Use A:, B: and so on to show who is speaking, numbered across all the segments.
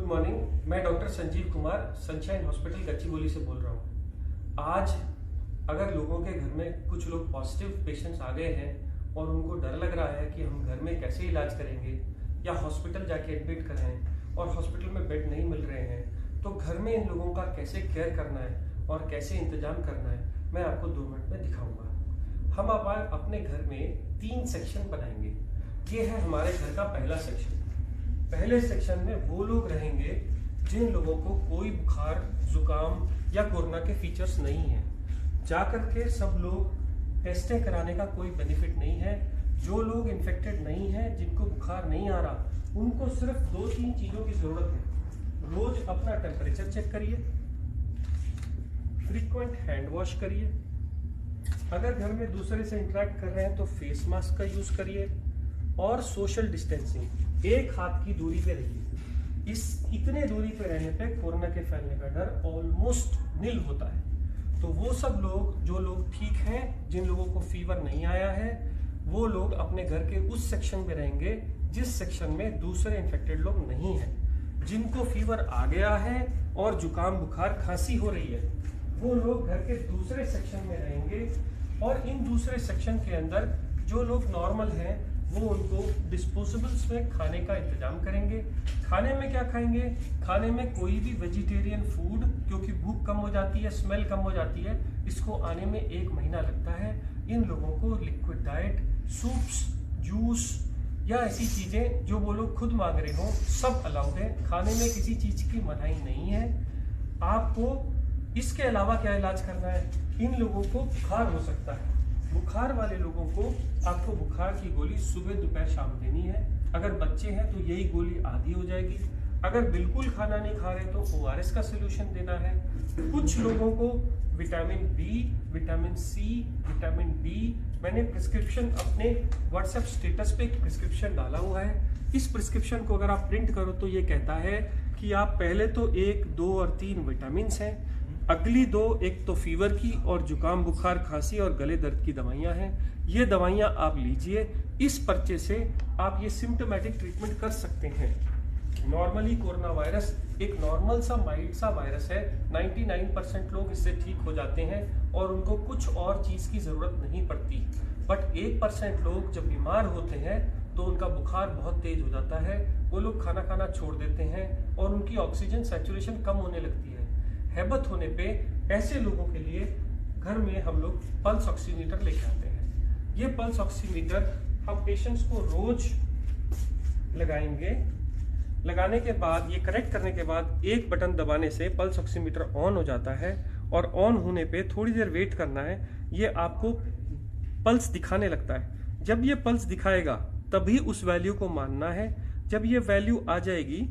A: Morning. मैं doctor Sanjeev Kumar sunshine hospital Gachibowli से बोल रहा हूँ। आज अगर लोगों के घर में कुछ लोग पॉजिटिव पेशेंट्स आ गए हैं और उनको डर लग रहा है कि हम घर में कैसे इलाज करेंगे या हॉस्पिटल जाके एडमिट कराएं और हॉस्पिटल में बेड नहीं मिल रहे हैं, तो घर में इन लोगों का कैसे केयर करना है और कैसे इंतजाम करना है, मैं आपको 2 मिनट में दिखाऊंगा। हम अपने घर में 3 सेक्शन बनाएंगे। ये है हमारे घर का पहला सेक्शन। पहले सेक्शन में वो लोग रहेंगे जिन लोगों को कोई बुखार, जुकाम या कोरोना के फीचर्स नहीं है। जाकर के सब लोग टेस्टें कराने का कोई बेनिफिट नहीं है। जो लोग इन्फेक्टेड नहीं है, जिनको बुखार नहीं आ रहा, उनको सिर्फ 2-3 चीज़ों की ज़रूरत है। रोज अपना टेम्परेचर चेक करिए, फ्रीक्वेंट हैंड वॉश करिए, अगर घर में दूसरे से इंटरेक्ट कर रहे हैं तो फेस मास्क का यूज़ करिए और सोशल डिस्टेंसिंग, एक हाथ की दूरी पे रहिए। इतने दूरी पे रहने पे कोरोना के फैलने का डर ऑलमोस्ट निल होता है। तो वो सब लोग, जो लोग ठीक हैं, जिन लोगों को फीवर नहीं आया है, वो लोग अपने घर के उस सेक्शन में रहेंगे जिस सेक्शन में दूसरे इन्फेक्टेड लोग नहीं हैं। जिनको फीवर आ गया है और जुकाम, बुखार, खांसी हो रही है, वो लोग घर के दूसरे सेक्शन में रहेंगे और इन दूसरे सेक्शन के अंदर जो लोग नॉर्मल हैं वो उनको डिस्पोजेबल्स में खाने का इंतजाम करेंगे। खाने में क्या खाएंगे? खाने में कोई भी वेजिटेरियन फूड, क्योंकि भूख कम हो जाती है, स्मेल कम हो जाती है, इसको आने में 1 महीना लगता है। इन लोगों को लिक्विड डाइट, सूप्स, जूस या ऐसी चीज़ें जो वो लोग खुद मांग रहे हों, सब अलाउड है। खाने में किसी चीज़ की मनाही नहीं है। आपको इसके अलावा क्या इलाज करना है? इन लोगों को बुखार हो सकता है। बुखार वाले लोगों को आपको बुखार की गोली सुबह, दोपहर, शाम देनी है। अगर बच्चे हैं तो यही गोली आधी हो जाएगी। अगर बिल्कुल खाना नहीं खा रहे तो ORS का सोल्यूशन देना है। कुछ लोगों को vitamin B, vitamin C, vitamin D, मैंने प्रिस्क्रिप्शन अपने व्हाट्सएप स्टेटस पे एक प्रिस्क्रिप्शन डाला हुआ है। इस प्रिस्क्रिप्शन को अगर आप प्रिंट करो तो ये कहता है कि आप पहले तो 1, 2 और 3 विटामिन हैं, अगली 2, एक तो फीवर की और जुकाम, बुखार, खांसी और गले दर्द की दवाइयाँ हैं। ये दवाइयाँ आप लीजिए। इस पर्चे से आप ये सिम्टोमेटिक ट्रीटमेंट कर सकते हैं। नॉर्मली कोरोना वायरस एक नॉर्मल सा माइल्ड सा वायरस है। 99% लोग इससे ठीक हो जाते हैं और उनको कुछ और चीज़ की ज़रूरत नहीं पड़ती। बट 1% लोग जब बीमार होते हैं तो उनका बुखार बहुत तेज हो जाता है, वो लोग खाना खाना छोड़ देते हैं और उनकी ऑक्सीजन सैचुरेशन कम होने लगती है। हैबत होने पे ऐसे लोगों के लिए घर में हम लोग पल्स ऑक्सीमीटर लेके आते हैं। ये पल्स ऑक्सीमीटर हम पेशेंट्स को रोज लगाएंगे। लगाने के बाद, ये कनेक्ट करने के बाद, एक बटन दबाने से पल्स ऑक्सीमीटर ऑन हो जाता है और ऑन होने पे थोड़ी देर वेट करना है। ये आपको पल्स दिखाने लगता है। जब ये पल्स दिखाएगा तभी उस वैल्यू को मानना है। जब ये वैल्यू आ जाएगी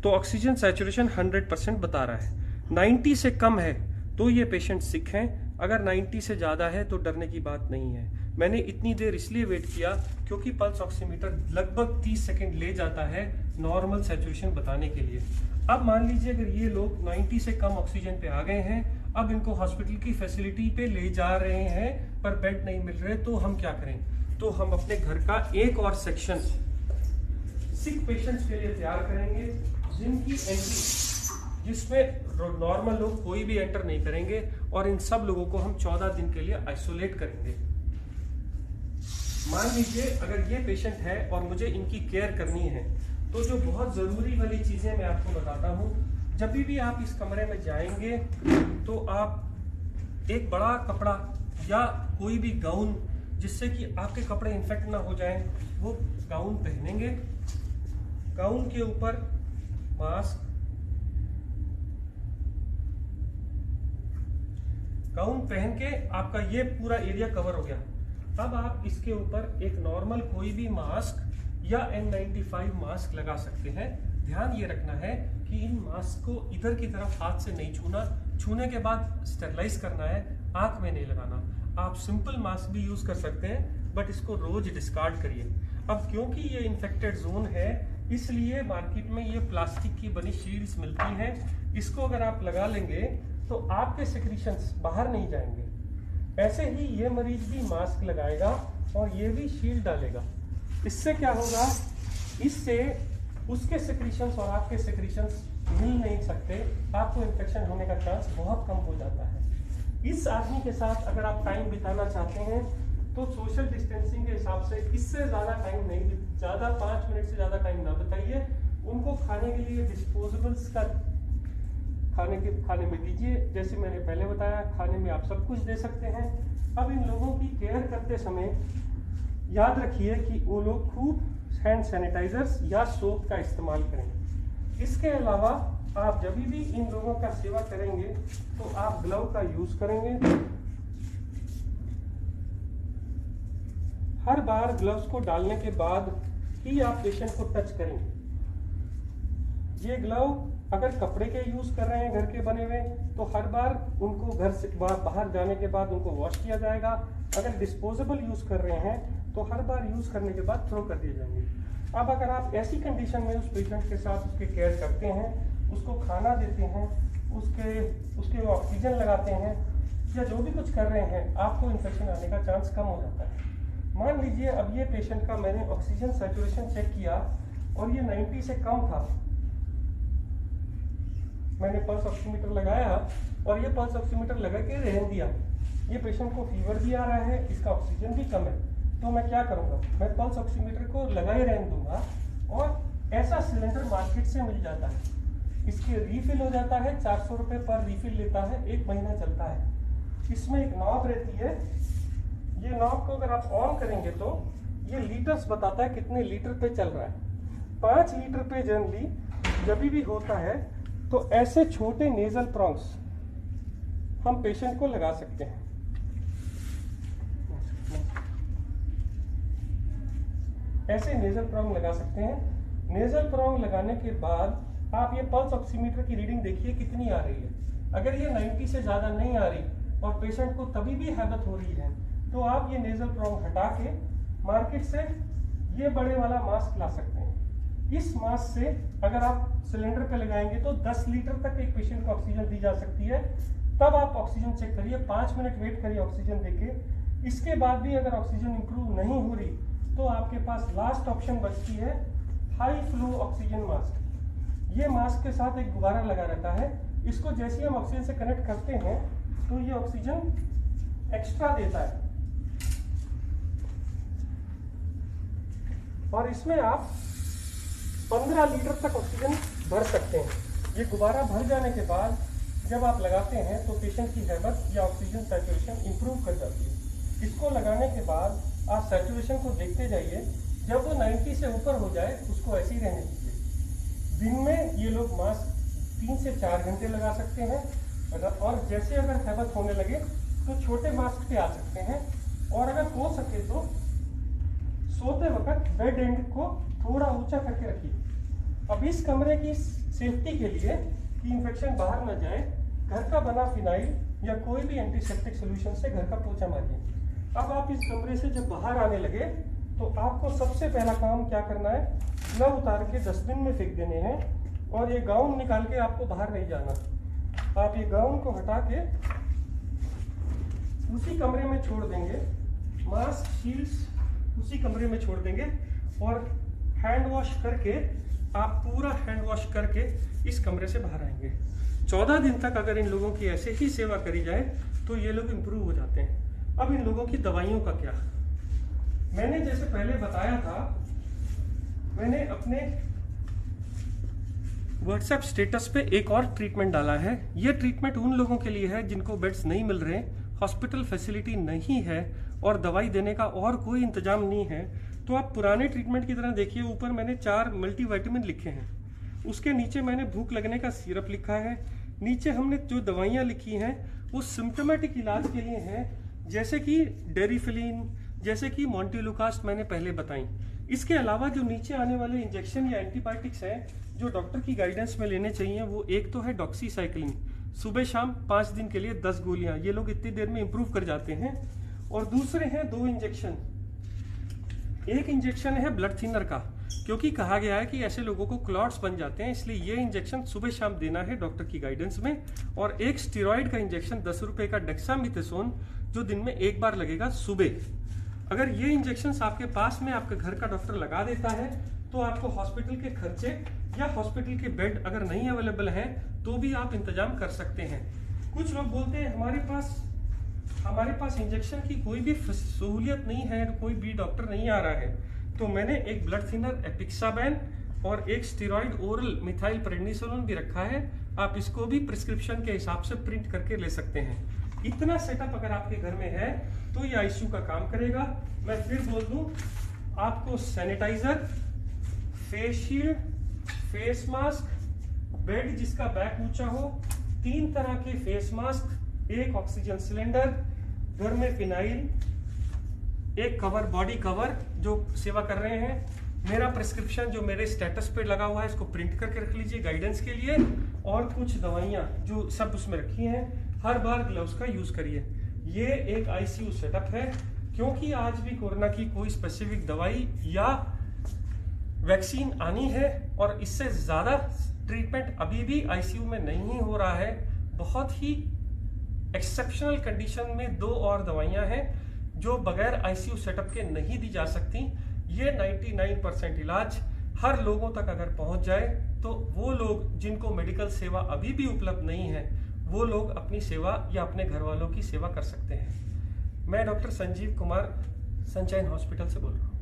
A: तो ऑक्सीजन सैचुरेशन 100% बता रहा है। 90 से कम है तो ये पेशेंट सिक हैं। अगर 90 से ज़्यादा है तो डरने की बात नहीं है। मैंने इतनी देर इसलिए वेट किया क्योंकि पल्स ऑक्सीमीटर लगभग 30 सेकंड ले जाता है नॉर्मल सैचुरेशन बताने के लिए। अब मान लीजिए अगर ये लोग 90 से कम ऑक्सीजन पे आ गए हैं, अब इनको हॉस्पिटल की फैसिलिटी पे ले जा रहे हैं पर बेड नहीं मिल रहे, तो हम क्या करें? तो हम अपने घर का एक और सेक्शन सिक पेशेंट्स के लिए तैयार करेंगे, जिनकी एंट्री, जिसमें नॉर्मल लोग कोई भी एंटर नहीं करेंगे, और इन सब लोगों को हम 14 दिन के लिए आइसोलेट करेंगे। मान लीजिए अगर ये पेशेंट है और मुझे इनकी केयर करनी है, तो जो बहुत ज़रूरी वाली चीज़ें मैं आपको बताता हूँ। जब भी आप इस कमरे में जाएंगे तो आप एक बड़ा कपड़ा या कोई भी गाउन, जिससे कि आपके कपड़े इन्फेक्ट ना हो जाएं, वो गाउन पहनेंगे। गाउन के ऊपर मास्क, गाउन पहन के आपका ये पूरा एरिया कवर हो गया। अब आप इसके ऊपर एक नॉर्मल कोई भी मास्क या N95 मास्क लगा सकते हैं। ध्यान ये रखना है कि इन मास्क को इधर की तरफ हाथ से नहीं छूना, छूने के बाद स्टेरलाइज करना है, आंख में नहीं लगाना। आप सिंपल मास्क भी यूज कर सकते हैं, बट इसको रोज डिस्कार्ड करिए। अब क्योंकि ये इन्फेक्टेड जोन है, इसलिए मार्केट में ये प्लास्टिक की बनी शील्ड्स मिलती हैं। इसको अगर आप लगा लेंगे तो आपके सेक्रीशंस बाहर नहीं जाएंगे। ऐसे ही ये मरीज भी मास्क लगाएगा और ये भी शील्ड डालेगा। इससे क्या होगा, इससे उसके सेक्रीशंस और आपके सेक्रीशंस मिल नहीं सकते, आपको इन्फेक्शन होने का चांस बहुत कम हो जाता है। इस आदमी के साथ अगर आप टाइम बिताना चाहते हैं तो सोशल डिस्टेंसिंग के हिसाब से इससे ज़्यादा टाइम नहीं, ज़्यादा 5 मिनट से ज़्यादा टाइम ना बताइए। उनको खाने के लिए डिस्पोजेबल्स का खाने में दीजिए। जैसे मैंने पहले बताया, खाने में आप सब कुछ दे सकते हैं। अब इन लोगों की केयर करते समय याद रखिए कि वो लोग खूब हैंड सैनिटाइजर्स या सोप का इस्तेमाल करें। इसके अलावा आप जब भी इन लोगों का सेवा करेंगे तो आप ग्लव का यूज करेंगे। हर बार ग्लव्स को डालने के बाद ही आप पेशेंट को टच करेंगे। ये ग्लव अगर कपड़े के यूज कर रहे हैं घर के बने हुए, तो हर बार उनको घर से बाहर जाने के बाद उनको वॉश किया जाएगा। अगर डिस्पोजेबल यूज कर रहे हैं तो हर बार यूज करने के बाद थ्रो कर दिए जाएंगे। अब अगर आप ऐसी कंडीशन में उस पेशेंट के साथ उसके केयर करते हैं, उसको खाना देते हैं, उसके ऑक्सीजन लगाते हैं या जो भी कुछ कर रहे हैं, आपको इन्फेक्शन आने का चांस कम हो जाता है। मान लीजिए अब ये पेशेंट का मैंने ऑक्सीजन सैचुरेशन चेक किया और ये 90 से कम था। मैंने पल्स ऑक्सीमीटर लगाया और ये पल्स ऑक्सीमीटर लगा के रहने दिया। ये पेशेंट को फीवर भी आ रहा है, इसका ऑक्सीजन भी कम है, तो मैं क्या करूंगा, मैं पल्स ऑक्सीमीटर को लगा ही रहने दूंगा। और ऐसा सिलेंडर मार्केट से मिल जाता है, इसके रीफिल हो जाता है, 400 रुपये पर रीफिल लेता है, 1 महीना चलता है। इसमें एक नॉब रहती है, ये नॉब को अगर आप ऑन करेंगे तो ये लीटर्स बताता है कितने लीटर पे चल रहा है। 5 लीटर पे जनरली जब भी होता है तो ऐसे छोटे नेजल प्रॉन्ग्स हम पेशेंट को लगा सकते हैं। ऐसे नेजल प्रॉन्ग लगा सकते हैं। नेजल प्रॉन्ग लगाने के बाद आप ये पल्स ऑक्सीमीटर की रीडिंग देखिए कितनी आ रही है। अगर ये 90 से ज़्यादा नहीं आ रही और पेशेंट को तभी भी हैबत हो रही है, तो आप ये नेजल प्रॉन्ग हटा के मार्केट से ये बड़े वाला मास्क ला सकते हैं। इस मास्क से अगर आप सिलेंडर पे लगाएंगे तो 10 लीटर तक एक पेशेंट को ऑक्सीजन दी जा सकती है। तब आप ऑक्सीजन चेक करिए, 5 मिनट वेट करिए ऑक्सीजन देके। इसके बाद भी अगर ऑक्सीजन इंप्रूव नहीं हो रही तो आपके पास लास्ट ऑप्शन बचती है हाई फ्लो ऑक्सीजन मास्क। ये मास्क के साथ एक गुब्बारा लगा रहता है, इसको जैसे ही हम ऑक्सीजन से कनेक्ट करते हैं तो ये ऑक्सीजन एक्स्ट्रा देता है और इसमें आप 15 लीटर तक ऑक्सीजन भर सकते हैं। ये गुब्बारा भर जाने के बाद जब आप लगाते हैं तो पेशेंट की हैबत या ऑक्सीजन सैचुरेशन इंप्रूव कर जाती है। इसको लगाने के बाद आप सैचुरेशन को देखते जाइए, जब वो 90 से ऊपर हो जाए उसको ऐसे ही रहने दीजिए। दिन में ये लोग मास्क 3 से 4 घंटे लगा सकते हैं और जैसे अगर हैबत होने लगे तो छोटे मास्क पे आ सकते हैं। और अगर हो सके तो सोते वक्त बेड एंड को थोड़ा ऊंचा करके रखिए। अब इस कमरे की सेफ्टी के लिए कि इन्फेक्शन बाहर न जाए, घर का बना फिनाइल या कोई भी एंटीसेप्टिक सोल्यूशन से घर का पोछा मारिए। अब आप इस कमरे से जब बाहर आने लगे तो आपको सबसे पहला काम क्या करना है, ग्लव उतार के डस्टबिन में फेंक देने हैं और ये गाउन निकाल के आपको बाहर नहीं जाना। आप ये गाउन को हटा के उसी कमरे में छोड़ देंगे, मास्क शील्ड्स उसी कमरे में छोड़ देंगे और हैंड वॉश करके आप पूरा हैंड वॉश करके इस कमरे से बाहर आएंगे। 14 दिन तक अगर इन लोगों की ऐसे ही सेवा करी जाए तो ये लोग इम्प्रूव हो जाते हैं। अब इन लोगों की दवाइयों का क्या, मैंने जैसे पहले बताया था, मैंने अपने व्हाट्सएप स्टेटस पे एक और ट्रीटमेंट डाला है। ये ट्रीटमेंट उन लोगों के लिए है जिनको बेड्स नहीं मिल रहे, हॉस्पिटल फैसिलिटी नहीं है और दवाई देने का और कोई इंतजाम नहीं है। तो आप पुराने ट्रीटमेंट की तरह देखिए, ऊपर मैंने 4 मल्टीविटामिन लिखे हैं, उसके नीचे मैंने भूख लगने का सिरप लिखा है, नीचे हमने जो दवाइयाँ लिखी हैं वो सिम्टोमेटिक इलाज के लिए हैं, जैसे कि डेरिफिलिन, जैसे कि मॉन्टेलुकास्ट मैंने पहले बताई। इसके अलावा जो नीचे आने वाले इंजेक्शन या एंटीबायोटिक्स हैं जो डॉक्टर की गाइडेंस में लेने चाहिए, वो एक तो है डॉक्सीसाइक्लिन, सुबह शाम 5 दिन के लिए 10 गोलियां, ये लोग इतनी देर में इंप्रूव कर जाते हैं। और दूसरे हैं 2 इंजेक्शन एक इंजेक्शन है ब्लड थिनर का, क्योंकि कहा गया है कि ऐसे लोगों को क्लॉट्स बन जाते हैं, इसलिए ये इंजेक्शन सुबह शाम देना है डॉक्टर की गाइडेंस में। और एक स्टेरॉइड का इंजेक्शन 10 रुपए का डेक्सामेथासोन, जो दिन में एक बार लगेगा सुबह। अगर ये इंजेक्शन आपके पास में आपके घर का डॉक्टर लगा देता है तो आपको हॉस्पिटल के खर्चे या हॉस्पिटल के बेड अगर नहीं अवेलेबल है तो भी आप इंतजाम कर सकते हैं। कुछ लोग बोलते हैं हमारे पास इंजेक्शन की कोई भी सहूलियत नहीं है, कोई भी डॉक्टर नहीं आ रहा है, तो मैंने एक ब्लड थिनर एपिक्साबैन और एक स्टेरॉइड ओरल मिथाइल प्रेडनिसोलोन भी रखा है। आप इसको भी प्रिस्क्रिप्शन के हिसाब से प्रिंट करके ले सकते हैं। इतना सेटअप अगर आपके घर में है तो ये आईसीयू का काम करेगा। मैं फिर बोल दूं, आपको sanitiser, face shield, face mask, bed जिसका बैक ऊंचा हो, 3 तरह के फेस मास्क, एक ऑक्सीजन सिलेंडर, घर में फिनाइल, एक कवर, बॉडी कवर जो सेवा कर रहे हैं, मेरा प्रिस्क्रिप्शन जो मेरे स्टेटस पे लगा हुआ है इसको प्रिंट करके रख लीजिए गाइडेंस के लिए, और कुछ दवाइयाँ जो सब उसमें रखी हैं। हर बार ग्लव्स का यूज करिए। ये एक आईसीयू सेटअप है, क्योंकि आज भी कोरोना की कोई स्पेसिफिक दवाई या वैक्सीन आनी है और इससे ज्यादा ट्रीटमेंट अभी भी आईसीयू में नहीं हो रहा है। बहुत ही एक्सेप्शनल कंडीशन में 2 और दवाइयां हैं जो बगैर आईसीयू सेटअप के नहीं दी जा सकती। ये 99% इलाज हर लोगों तक अगर पहुंच जाए तो वो लोग जिनको मेडिकल सेवा अभी भी उपलब्ध नहीं है वो लोग अपनी सेवा या अपने घर वालों की सेवा कर सकते हैं। मैं doctor Sanjeev Kumar sunshine hospital से बोल रहा हूँ।